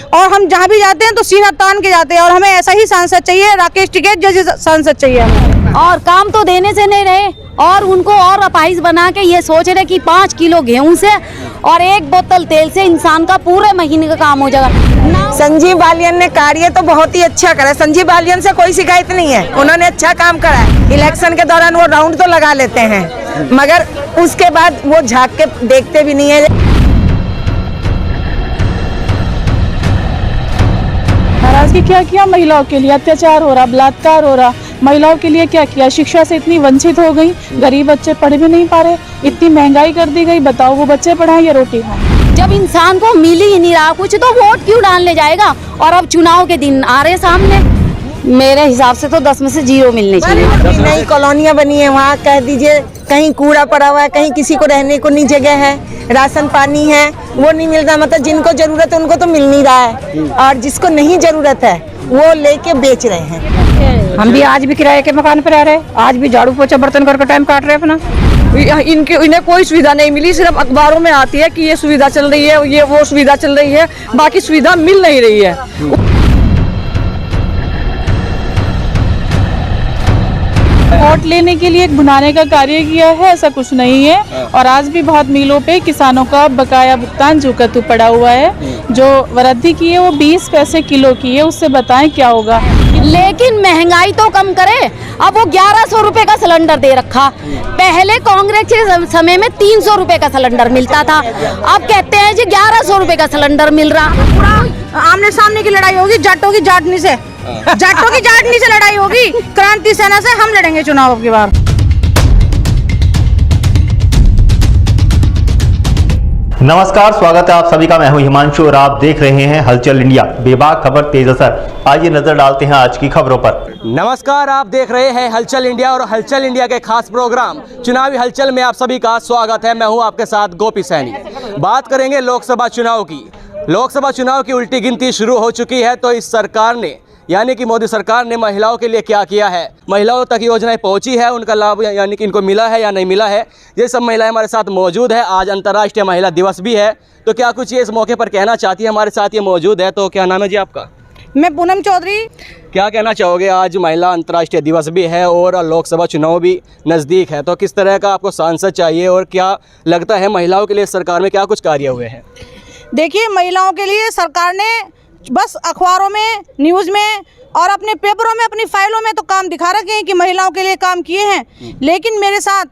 और हम जहाँ भी जाते हैं तो सीना तान के जाते हैं। और हमें ऐसा ही सांसद चाहिए, राकेश टिकैत जैसे सांसद चाहिए हमें। और काम तो देने से नहीं रहे और उनको और अपाहिज बना के ये सोच रहे कि 5 किलो गेहूं से और 1 बोतल तेल से इंसान का पूरे महीने का काम हो जाएगा। संजीव बालियान ने कार्य तो बहुत ही अच्छा करा। संजीव बालियान से कोई शिकायत नहीं है, उन्होंने अच्छा काम करा है। इलेक्शन के दौरान वो राउंड तो लगा लेते हैं, मगर उसके बाद वो झांक के देखते भी नहीं है। नाराजगी क्या किया? महिलाओं के लिए अत्याचार हो रहा, बलात्कार हो रहा, महिलाओं के लिए क्या किया? शिक्षा से इतनी वंचित हो गई, गरीब बच्चे पढ़ भी नहीं पा रहे, इतनी महंगाई कर दी गई। बताओ वो बच्चे पढ़ाएं या रोटी खाएं? जब इंसान को मिल ही नहीं रहा कुछ तो वोट क्यों डालने जाएगा? और अब चुनाव के दिन आ रहे सामने, मेरे हिसाब से तो 10 में से 0 मिलने चाहिए। नई कॉलोनियाँ बनी है, वहाँ कह दीजिए कहीं कूड़ा पड़ा हुआ है, कहीं किसी को रहने को नहीं जगह है, राशन पानी है वो नहीं मिल रहा। मतलब जिनको जरूरत है उनको तो मिल नहीं रहा है, और जिसको नहीं जरूरत है वो लेके बेच रहे हैं। हम भी आज भी किराए के मकान पर रह रहे, आज भी झाड़ू पोछा बर्तन करके टाइम काट रहे अपना। इन्हें कोई सुविधा नहीं मिली, सिर्फ अखबारों में आती है कि ये सुविधा चल रही है, ये वो सुविधा चल रही है, बाकी सुविधा मिल नहीं रही है। वोट लेने के लिए भुनाने का कार्य किया है, ऐसा कुछ नहीं है। और आज भी बहुत मिलों पे किसानों का बकाया भुगतान झुकतू पड़ा हुआ है। जो वृद्धि की है वो 20 पैसे किलो की है, उससे बताएं क्या होगा। लेकिन महंगाई तो कम करे। अब वो 1100 रुपए का सिलेंडर दे रखा, पहले कांग्रेस के समय में 300 रुपए का सिलेंडर मिलता था, अब कहते हैं जी 1100 रुपए का सिलेंडर मिल रहा। पूरा आमने सामने की लड़ाई होगी, जाटों की जाटनी से, जाटों की जाटनी से लड़ाई होगी। क्रांति सेना से हम लड़ेंगे चुनाव की बार। नमस्कार, स्वागत है आप सभी का। मैं हूं हिमांशु और आप देख रहे हैं हलचल इंडिया, बेबाक खबर तेज असर। आइए नजर डालते हैं आज की खबरों पर। नमस्कार, आप देख रहे हैं हलचल इंडिया और हलचल इंडिया के खास प्रोग्राम चुनावी हलचल में आप सभी का स्वागत है। मैं हूं आपके साथ गोपी सैनी। बात करेंगे लोकसभा चुनाव की। लोकसभा चुनाव की उल्टी गिनती शुरू हो चुकी है, तो इस सरकार ने यानी कि मोदी सरकार ने महिलाओं के लिए क्या किया है, महिलाओं तक योजनाएं पहुंची है, उनका लाभ यानी कि इनको मिला है या नहीं मिला है, ये सब महिलाएं हमारे साथ मौजूद है। आज अंतर्राष्ट्रीय महिला दिवस भी है, तो क्या कुछ ये इस मौके पर कहना चाहती है? हमारे साथ ये मौजूद है। तो क्या नाम है जी आपका? मैं पूनम चौधरी। क्या कहना चाहोगे? आज महिला अंतर्राष्ट्रीय दिवस भी है और लोकसभा चुनाव भी नज़दीक है, तो किस तरह का आपको सांसद चाहिए और क्या लगता है महिलाओं के लिए सरकार में क्या कुछ कार्य हुए हैं? देखिए, महिलाओं के लिए सरकार ने बस अखबारों में, न्यूज़ में और अपने पेपरों में, अपनी फाइलों में तो काम दिखा रखे हैं कि महिलाओं के लिए काम किए हैं। लेकिन मेरे साथ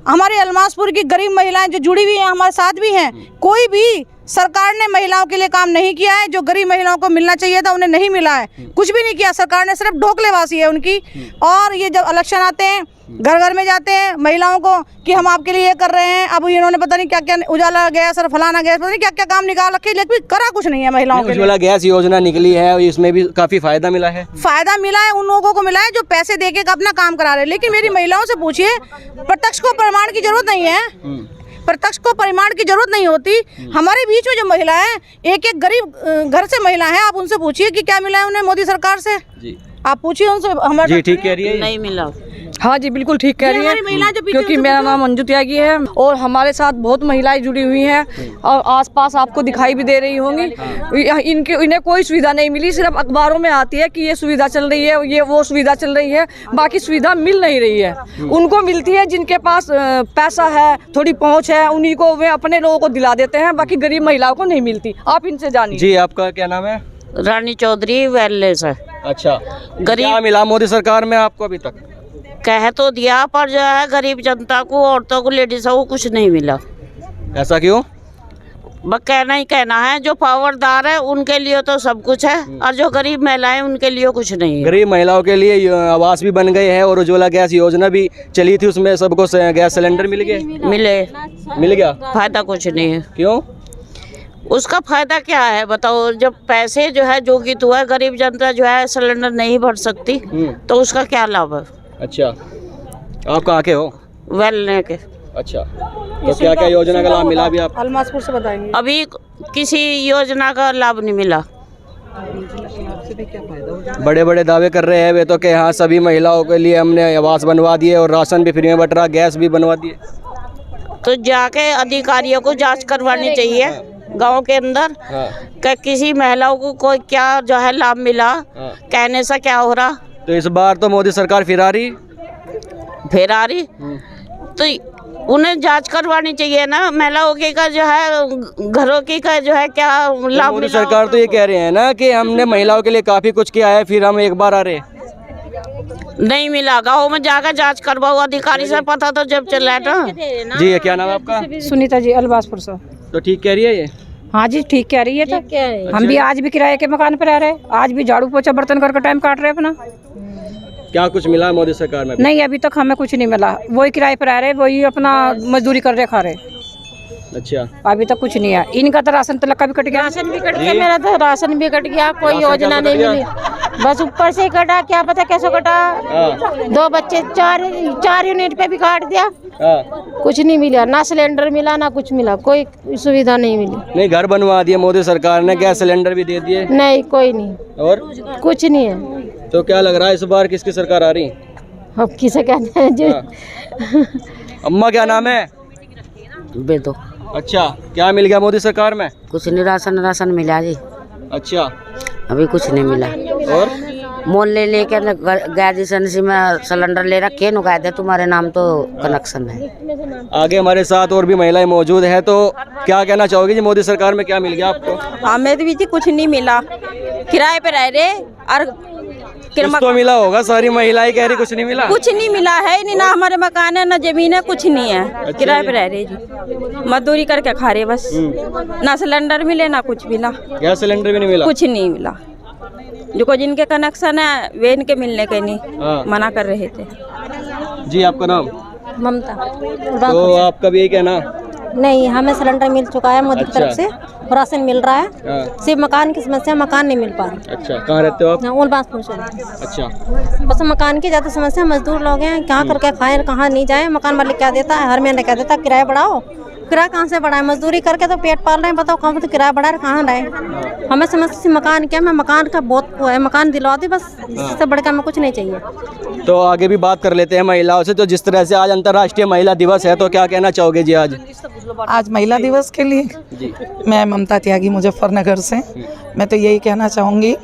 हमारे अलमासपुर की गरीब महिलाएं जो जुड़ी हुई हैं, हमारे साथ भी हैं। कोई भी सरकार ने महिलाओं के लिए काम नहीं किया है। जो गरीब महिलाओं को मिलना चाहिए था उन्हें नहीं मिला है, कुछ भी नहीं किया सरकार ने। सिर्फ ढोकलेबाजी है उनकी। और ये जब इलेक्शन आते हैं, घर घर में जाते हैं महिलाओं को कि हम आपके लिए ये कर रहे हैं। अब इन्होंने पता नहीं क्या क्या, उजाला गैस और फलाना गैस, पता नहीं क्या क्या काम निकाल रखे, लेकिन करा कुछ नहीं है महिलाओं के लिए। उजाला गैस योजना निकली है, इसमें भी काफ़ी फायदा मिला है। फायदा मिला है उन लोगों को मिला है जो पैसे दे के अपना काम करा रहे हैं। लेकिन मेरी महिलाओं से पूछिए, प्रत्यक्ष को प्रमाण की जरूरत नहीं है, प्रत्यक्ष को परिमाण की जरूरत नहीं होती। हमारे बीच में जो महिला है, एक एक गरीब घर से महिला है, आप उनसे पूछिए कि क्या मिला है उन्हें मोदी सरकार से। आप पूछिए उनसे। हमारे जी ठीक कह रही है, नहीं मिला। हाँ जी, बिल्कुल ठीक कह रही है, क्योंकि मेरा नाम अंजू त्यागी है और हमारे साथ बहुत महिलाएं जुड़ी हुई हैं और आसपास आपको दिखाई भी दे रही होंगी। इन्हें कोई सुविधा नहीं मिली, सिर्फ अखबारों में आती है कि ये सुविधा चल रही है, ये वो सुविधा चल रही है, बाकी सुविधा मिल नहीं रही है। उनको मिलती है जिनके पास पैसा है, थोड़ी पहुँच है, उन्हीं को वे अपने लोगों को दिला देते हैं, बाकी गरीब महिलाओं को नहीं मिलती। आप इनसे जानिए। जी आपका क्या नाम है? रानी चौधरी वेलनेस है। अच्छा, क्या मिला मोदी सरकार में आपको अभी तक? कह तो दिया, पर जो है गरीब जनता को, औरतों को, लेडीज़ों को कुछ नहीं मिला। ऐसा क्यों? बस कहना ही कहना है, जो पावरदार है उनके लिए तो सब कुछ है और जो गरीब महिलाएं उनके लिए कुछ नहीं है। गरीब महिलाओं के लिए आवास भी बन गए हैं और उज्ज्वला गैस योजना भी चली थी, उसमें सबको गैस सिलेंडर मिल गया। फायदा कुछ नहीं है। क्यों? उसका फायदा क्या है बताओ? जब पैसे जो है जोगित हुआ है, गरीब जनता जो है सिलेंडर नहीं भर सकती, तो उसका क्या लाभ है? अच्छा, आप कहाँ के हो? वेलने के। अच्छा, तो क्या क्या योजना का लाभ मिला अभी आप? अलमासपुर से बताएंगे। अभी किसी योजना का लाभ नहीं मिला। बड़े बड़े दावे कर रहे हैं वे तो कि हाँ सभी महिलाओं के लिए हमने आवास बनवा दिए और राशन भी फ्री में बट रहा, गैस भी बनवा दिए। तो जाके अधिकारियों को जांच करवानी चाहिए गांव के अंदर कि किसी महिलाओं को कोई क्या जो है लाभ मिला, कहने से क्या हो रहा। तो इस बार तो मोदी सरकार फिर आ रही तो उन्हें जांच करवानी चाहिए ना, महिलाओं की का जो है घरों की का जो है क्या लाभ मोदी मिला। सरकार तो ये कह रहे हैं ना कि हमने महिलाओं के लिए काफी कुछ किया है, फिर हम एक बार आ रहे। नहीं मिला, गाँव में जाकर जांच करवाओ, अधिकारी से पता तो जब चला ना। जी क्या नाम है आपका? सुनीता जी, अलबासपुर से। तो ठीक कह रही है ये? हाँ जी ठीक कह रही है। तो हम भी आज भी किराए के मकान पर रह रहे, आज भी झाड़ू पोछा बर्तन करके टाइम काट रहे अपना। क्या कुछ मिला मोदी सरकार में? नहीं, अभी तक हमें कुछ नहीं मिला, वही किराए पर रह रहे, वही अपना मजदूरी कर रहे, खा रहे। अच्छा, अभी तक कुछ नहीं है। इनका तो राशन तक का भी कट गया। राशन भी कट गया, मेरा तो राशन भी कट गया, कोई योजना नहीं मिली, बस ऊपर से कटा, क्या पता कैसे कटा। 2 बच्चे 4 यूनिट पे भी काट दिया, कुछ नहीं मिला, ना सिलेंडर मिला ना कुछ मिला, कोई सुविधा नहीं मिली। नहीं घर बनवा दिए मोदी सरकार ने, गैस सिलेंडर भी दे दिए? नहीं, कोई नहीं, और कुछ नहीं है। तो क्या लग रहा है इस बार किसकी सरकार आ रही? अब किसे कहते हैं जो। अम्मा क्या नाम है? बेदो अच्छा, क्या मिल गया मोदी सरकार में? कुछ नहीं, राशन मिला जी, अच्छा, अभी कुछ नहीं मिला। और मोल लेके गैस एजेंसी में सिलेंडर ले रखे न, कहते तुम्हारे नाम तो कनेक्शन है। आगे हमारे साथ और भी महिलाएं मौजूद है, तो क्या कहना चाहोगे जी मोदी सरकार में क्या मिल गया आपको? हमें भी जी कुछ नहीं मिला, किराए पे रह रहे और कुछ तो मिला होगा, सारी महिलाएं कह रही कुछ नहीं मिला। कुछ नहीं मिला है, नहीं ना हमारे मकान है ना जमीन है, कुछ नहीं है, किराए पे रह रहे जी, मजदूरी करके खा रहे बस। ना सिलेंडर मिले ना कुछ मिला, गैस सिलेंडर भी नहीं मिला, कुछ नहीं मिला। जो जिनके कनेक्शन है वे इनके मिलने के नहीं मना कर रहे थे। जी आपका नाम? ममता। तो आपका भी यही कहना? नहीं, हमें सिलेंडर मिल चुका है मोदी की तरफ से, राशन मिल रहा है, सिर्फ मकान की समस्या, मकान नहीं मिल पा रहा। अच्छा, कहाँ रहते हो आप? उलबासपुर से। अच्छा, बस मकान की ज़्यादा समस्या, मजदूर लोग हैं, कहाँ करके खाएं कहाँ नहीं जाए। मकान मालिक क्या देता है, हर महीने क्या देता है, किराया बढ़ाओ। किराया कहाँ से बढ़ाए, मजदूरी करके तो पेट पाल रहे हैं, बताओ कहाँ तो किराया बढ़ा रहे, कहाँ रहे। हमें समस्या मकान क्या, मैं मकान का बहुत वो है, मकान दिलवा दे बस, इससे बढ़कर हमें कुछ नहीं चाहिए। तो आगे भी बात कर लेते हैं महिलाओं से। तो जिस तरह से आज अंतर्राष्ट्रीय महिला दिवस है, तो क्या कहना चाहोगे जी आज महिला दिवस के लिए? जी, मैं ममता त्यागी, मुजफ्फरनगर से। मैं तो यही कहना चाहूँगी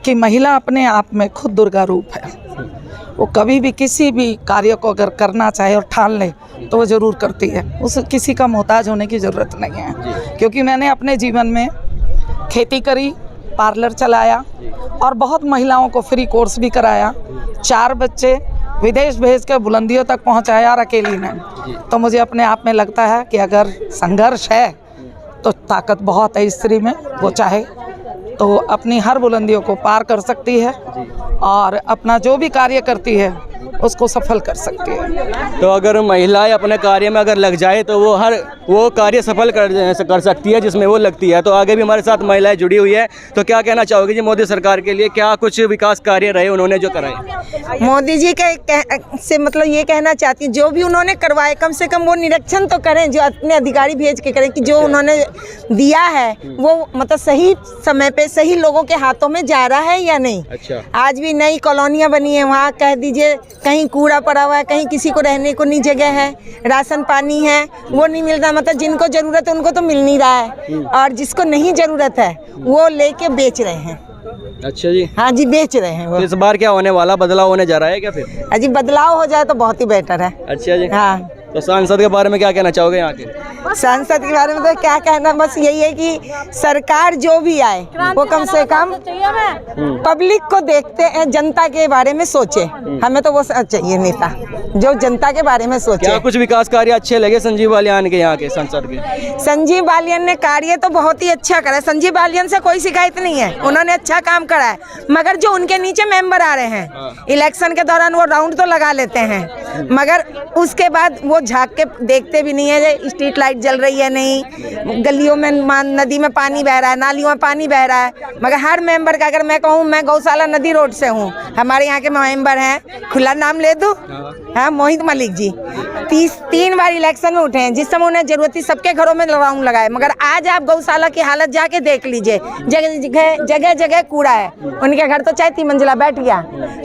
कि महिला अपने आप में खुद दुर्गा रूप है। वो कभी भी किसी भी कार्य को अगर करना चाहे और ठान ले तो वो ज़रूर करती है, उस किसी का मोहताज होने की ज़रूरत नहीं है। क्योंकि मैंने अपने जीवन में खेती करी, पार्लर चलाया और बहुत महिलाओं को फ्री कोर्स भी कराया, 4 बच्चे विदेश भेज कर बुलंदियों तक पहुंचाया और अकेली ने। तो मुझे अपने आप में लगता है कि अगर संघर्ष है तो ताकत बहुत है स्त्री में, वो चाहे तो अपनी हर बुलंदियों को पार कर सकती है और अपना जो भी कार्य करती है उसको सफल कर सकती है। तो अगर महिलाएं अपने कार्य में अगर लग जाए तो वो कार्य सफल कर सकती है जिसमें वो लगती है। तो आगे भी हमारे साथ महिलाएं जुड़ी हुई है, तो क्या कहना चाहोगे जी मोदी सरकार के लिए, क्या कुछ विकास कार्य रहे उन्होंने जो कराए? मोदी जी के से मतलब ये कहना चाहती हूँ, जो भी उन्होंने करवाए कम से कम वो निरीक्षण तो करें, जो अपने अधिकारी भेज के करें कि जो उन्होंने दिया है वो मतलब सही समय पे सही लोगों के हाथों में जा रहा है या नहीं। अच्छा, आज भी नई कॉलोनियाँ बनी है, वहाँ कह दीजिए कहीं कूड़ा पड़ा हुआ है, कहीं किसी को रहने को नहीं जगह है, राशन पानी है वो नहीं मिल रहा, मतलब जिनको ज़रूरत है उनको तो मिल नहीं रहा है, और जिसको नहीं ज़रूरत है वो लेके बेच रहे हैं। अच्छा जी, हाँ जी, बेच रहे हैं वो। तो इस बार क्या होने वाला, बदलाव होने जा रहा है क्या फिर? अजी बदलाव हो जाए तो बहुत ही बेटर है। अच्छा जी, हाँ। तो सांसद के बारे में क्या कहना चाहोगे यहाँ के? सांसद के बारे में तो क्या कहना, बस यही है कि सरकार जो भी आए वो कम से कम पब्लिक को देखते हैं, जनता के बारे में सोचे। हमें तो वो चाहिए नेता जो जनता के बारे में सोचे। क्या कुछ विकास कार्य अच्छे लगे संजीव बालियान के यहाँ के सांसद के? संजीव बालियान ने कार्य तो बहुत ही अच्छा करा है, संजीव बालियान से कोई शिकायत नहीं है, उन्होंने अच्छा काम करा है। मगर जो उनके नीचे मेंबर आ रहे हैं इलेक्शन के दौरान वो राउंड तो लगा लेते हैं, मगर उसके बाद वो झांक के देखते भी नहीं है, स्ट्रीट लाइट जल रही है नहीं, गलियों में नदी में पानी बह रहा है, नालियों में पानी बह रहा है। मगर हर मेंबर का, अगर मैं कहूँ, मैं गौशाला नदी रोड से हूँ, हमारे यहाँ के मेंबर हैं, खुला नाम ले दूँ, हाँ, मोहित मलिक जी 3 बार इलेक्शन में उठे हैं, जिस समय उन्हें जरूरत थी सबके घरों में राउंड लगाए। मगर आज आप गौशाला की हालत जाके देख लीजिए, जगह जगह कूड़ा है। उनके घर तो चाहे 3 मंजिला बैठ गया,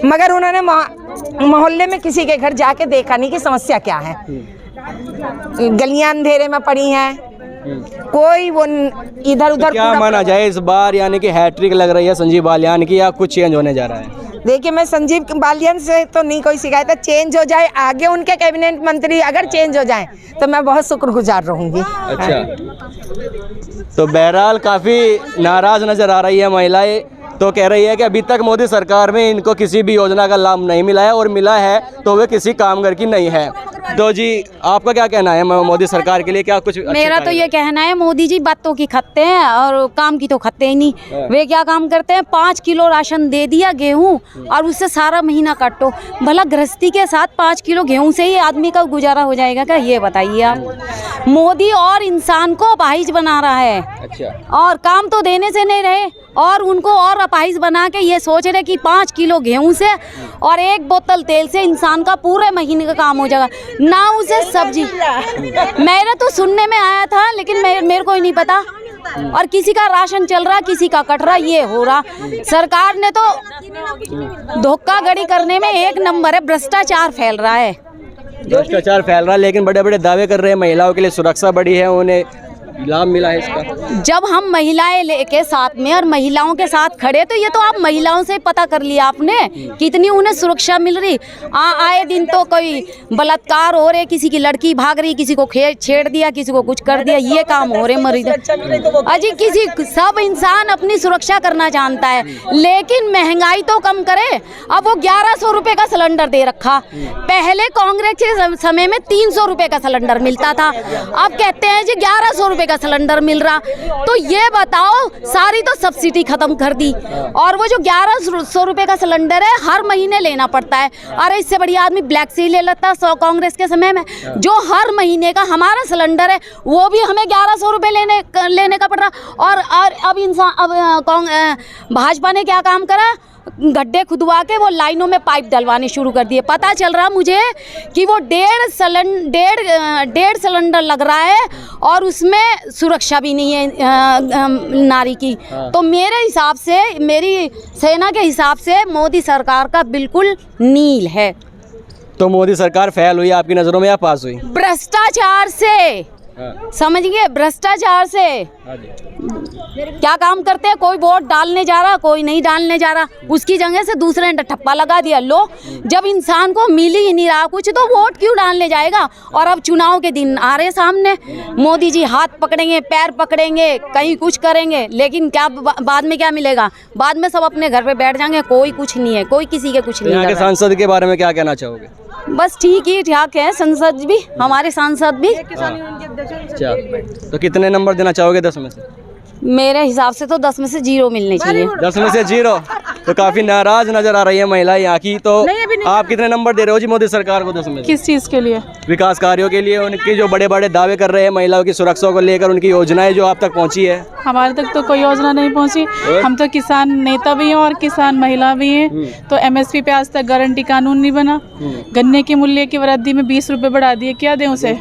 मगर उन्होंने मोहल्ले में किसी के घर जाके देखा नहीं कि समस्या क्या है। गलियां अंधेरे में पड़ी हैं, कोई वो इधर उधर क्या माना जाए इस बार, यानी कि हैट्रिक लग रही है संजीव बालियान की, या कुछ चेंज होने जा रहा है? देखिए, मैं संजीव बालियान से तो नहीं कोई शिकायत है, चेंज हो जाए आगे उनके कैबिनेट मंत्री अगर चेंज हो जाए तो मैं बहुत शुक्रगुजार रहूंगी। अच्छा, तो बहरहाल काफ़ी नाराज नज़र आ रही है महिलाएं, तो कह रही है कि अभी तक मोदी सरकार में इनको किसी भी योजना का लाभ नहीं मिला है, और मिला है तो वे किसी कामगार की नहीं है। तो जी आपका क्या कहना है मोदी सरकार के लिए, क्या कुछ मेरा तो ये कहना है, मोदी जी बातों की खत्ते हैं और काम की तो खत्ते ही नहीं। वे क्या काम करते हैं, 5 किलो राशन दे दिया गेहूं और उससे सारा महीना काटो। भला गृहस्थी के साथ 5 किलो गेहूं से ही आदमी का गुजारा हो जाएगा क्या, ये बताइए आप। मोदी और इंसान को अपाहिज बना रहा है। अच्छा, और काम तो देने से नहीं रहे और उनको और अपाहिज बना के ये सोच रहे कि 5 किलो गेहूं से और 1 बोतल तेल से इंसान का पूरे महीने का काम हो जाएगा, ना उसे सब्जी। मेरे तो सुनने में आया था, लेकिन मेरे को ही नहीं पता। और किसी का राशन चल रहा, किसी का कट रहा, ये हो रहा। सरकार ने तो धोखाधड़ी करने में 1 नंबर है, भ्रष्टाचार फैल रहा है। भ्रष्टाचार फैल रहा है, लेकिन बड़े बड़े दावे कर रहे हैं महिलाओं के लिए सुरक्षा बढ़ी है, उन्हें लाभ मिला है इसका। जब हम महिलाएं लेके साथ में और महिलाओं के साथ खड़े, तो ये तो आप महिलाओं से पता कर लिया आपने कितनी उन्हें सुरक्षा मिल रही। आए दिन तो कोई बलात्कार हो रहे, किसी की लड़की भाग रही, किसी को छेड़ दिया, किसी को कुछ कर दिया, ये काम हो रहे मरीज। अजी किसी सब इंसान अपनी सुरक्षा करना जानता है, लेकिन महंगाई तो कम करे। अब वो 1100 रुपए का सिलेंडर दे रखा। पहले कांग्रेस के समय में 300 रुपए का सिलेंडर मिलता था, अब कहते हैं जी 1100 रुपए का सिलेंडर मिल रहा। तो ये बताओ, सारी तो सब्सिडी खत्म कर दी, और वो जो 1100 रुपए का सिलेंडर है हर महीने लेना पड़ता है। अरे इससे बढ़िया आदमी ब्लैक से ही ले लेता कांग्रेस के समय में। जो हर महीने का हमारा सिलेंडर है वो भी हमें 1100 रुपए लेने का पड़ रहा। और अब भाजपा ने क्या काम करा, गड्ढे खुदवा के वो लाइनों में पाइप डलवाने शुरू कर दिए। पता चल रहा मुझे कि वो 1.5 सिलेंडर लग रहा है और उसमें सुरक्षा भी नहीं है नारी की। तो मेरे हिसाब से, मेरी सेना के हिसाब से मोदी सरकार का बिल्कुल नील है। तो मोदी सरकार फेल हुई आपकी नज़रों में या पास हुई? भ्रष्टाचार से, समझिए, भ्रष्टाचार से। क्या काम करते हैं, कोई वोट डालने जा रहा, कोई नहीं डालने जा रहा, उसकी जगह से दूसरे ने ठप्पा लगा दिया। लो, जब इंसान को मिल ही नहीं रहा कुछ, तो वोट क्यों डालने जाएगा। और अब चुनाव के दिन आ रहे सामने, मोदी जी हाथ पकड़ेंगे, पैर पकड़ेंगे, कहीं कुछ करेंगे, लेकिन क्या बाद में क्या मिलेगा? बाद में सब अपने घर पे बैठ जाएंगे, कोई कुछ नहीं है, कोई किसी के कुछ नहीं। यहाँ के सांसद के बारे में क्या कहना चाहोगे? बस ठीक ही ठाक है, संसद भी, हमारे सांसद भी। अच्छा, तो कितने नंबर देना चाहोगे 10 में से? मेरे हिसाब से तो 10 में से 0 मिलने चाहिए। 10 में से 0? तो काफी नाराज नजर आ रही है महिला यहाँ की। तो आप कितने नंबर दे रहे हो जी मोदी सरकार को 10 में से? किस चीज़ के लिए? विकास कार्यों के लिए, उनके जो बड़े बड़े दावे कर रहे हैं महिलाओं की सुरक्षा को लेकर, उनकी योजनाएं जो आप तक पहुंची है। हमारे तक तो कोई योजना नहीं पहुंची। हम तो किसान नेता भी हैं और किसान महिला भी हैं। तो MSP पे आज तक गारंटी कानून नहीं बना। गन्ने के मूल्य की वृद्धि में 20 रुपए बढ़ा दिए, क्या दें उसे?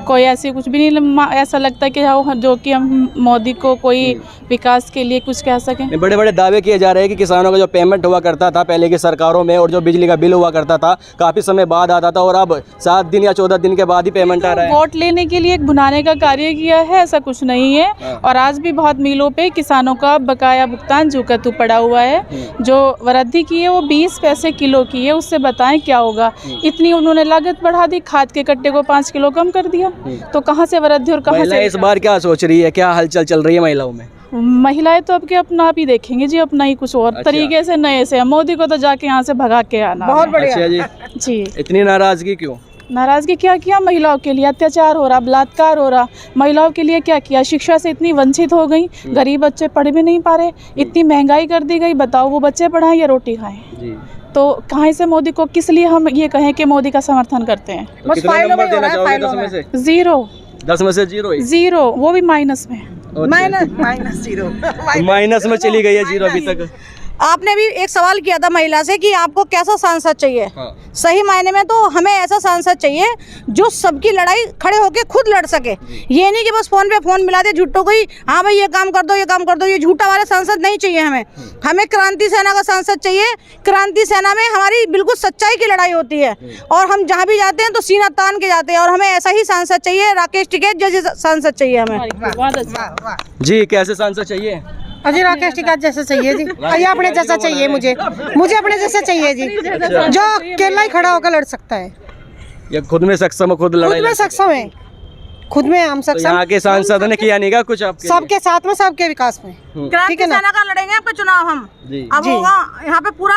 कोई ऐसी कुछ भी नहीं। ऐसा लगता है कि जो कि हम मोदी को कोई विकास के लिए कुछ कह सकें। बड़े बड़े दावे किए जा रहे हैं कि किसानों का जो पेमेंट हुआ करता था पहले की सरकारों में, और जो बिजली का बिल हुआ करता था काफी समय बाद आता था, और अब 7 दिन या 14 दिन के बाद ही पेमेंट आ रहा है। वोट लेने के लिए एक भुनाने का कार्य किया है, ऐसा कुछ नहीं है। और आज भी बहुत मिलों पे किसानों का बकाया भुगतान झुकतू पड़ा हुआ है। जो वृद्धि की है वो 20 पैसे किलो की है, उससे बताएं क्या होगा। इतनी उन्होंने लागत बढ़ा दी, खाद के कट्टे को 5 किलो कम कर दिया, तो कहाँ से वृद्धि और कहाँ से? इस बार क्या सोच रही है, क्या हलचल चल रही है महिलाओं में? महिलाएं तो अब के अपना आप ही देखेंगे जी, अपना ही कुछ और तरीके से, नए से। मोदी को तो जाके यहाँ से भगा के आना। बहुत बढ़िया जी। इतनी नाराजगी क्यों? नाराजगी क्या किया? महिलाओं के लिए अत्याचार हो रहा, बलात्कार हो रहा। महिलाओं के लिए क्या किया? शिक्षा से इतनी वंचित हो गई, गरीब बच्चे पढ़ भी नहीं पा रहे, इतनी महंगाई कर दी गई। बताओ, वो बच्चे पढ़ाएं या रोटी खाएं? तो कहाँ से मोदी को, किस लिए हम ये कहें कि मोदी का समर्थन करते हैं? तो कितने नंबर देना चाहोगे 10 में से? 0। 10 में से 0 ही? 0, वो भी माइनस में। माइनस 0 माइनस में चली गई है 0 अभी तक। आपने भी एक सवाल किया था महिला से कि आपको कैसा सांसद चाहिए। सही मायने में तो हमें ऐसा सांसद चाहिए जो सबकी लड़ाई खड़े होके खुद लड़ सके। ये नहीं कि बस फोन पे फोन मिला दे झूठों को ही, हाँ भाई ये काम कर दो ये काम कर दो। ये झूठा वाले सांसद नहीं चाहिए हमें। हमें क्रांति सेना का सांसद चाहिए। क्रांति सेना में हमारी बिल्कुल सच्चाई की लड़ाई होती है और हम जहाँ भी जाते हैं तो सीना तान के जाते हैं और हमें ऐसा ही सांसद चाहिए। राकेश टिकैत जैसे सांसद चाहिए हमें। जी कैसे सांसद चाहिए? अजय राकेश टिकैत जैसे चाहिए जी। ये अपने जैसा चाहिए मुझे अपने जैसा चाहिए जी, जो अकेला ही खड़ा होकर लड़ सकता है। ये खुद में सक्षम है, खुद लड़ाई खुद में सक्षम है, खुद में हम सक्षम। यहाँ के सांसद ने किया नहीं कुछ आपके सबके साथ में, सबके विकास में। क्रांति सेना का लड़ेंगे आपका चुनाव हम। अब होगा यहाँ पे पूरा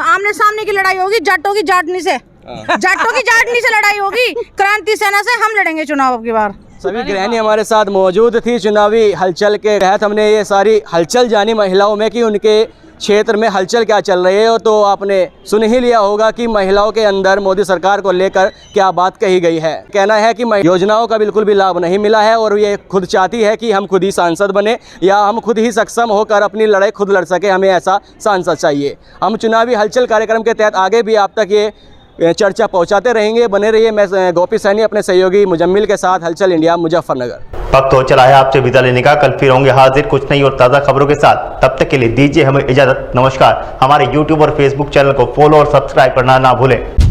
आमने सामने की लड़ाई होगी, जाटों की जाटनी से, जाटों की जाटनी से लड़ाई होगी। क्रांति सेना से हम लड़ेंगे चुनाव अब की बार। सभी गृहिणी हमारे साथ मौजूद थी। चुनावी हलचल के तहत हमने ये सारी हलचल जानी महिलाओं में कि उनके क्षेत्र में हलचल क्या चल रही है। तो आपने सुन ही लिया होगा कि महिलाओं के अंदर मोदी सरकार को लेकर क्या बात कही गई है। कहना है कि योजनाओं का बिल्कुल भी लाभ नहीं मिला है और ये खुद चाहती है कि हम खुद ही सांसद बने या हम खुद ही सक्षम होकर अपनी लड़ाई खुद लड़ सके। हमें ऐसा सांसद चाहिए। हम चुनावी हलचल कार्यक्रम के तहत आगे भी आप तक ये चर्चा पहुंचाते रहेंगे। बने रहिए। मैं गोपी सैनी अपने सहयोगी मुजम्मिल के साथ, हलचल इंडिया, मुजफ्फरनगर। वक्त हो चला है आपसे विदा लेने का। कल फिर होंगे हाजिर कुछ नई और ताज़ा खबरों के साथ। तब तक के लिए दीजिए हमें इजाज़त। नमस्कार। हमारे YouTube और Facebook चैनल को फॉलो और सब्सक्राइब करना ना भूलें।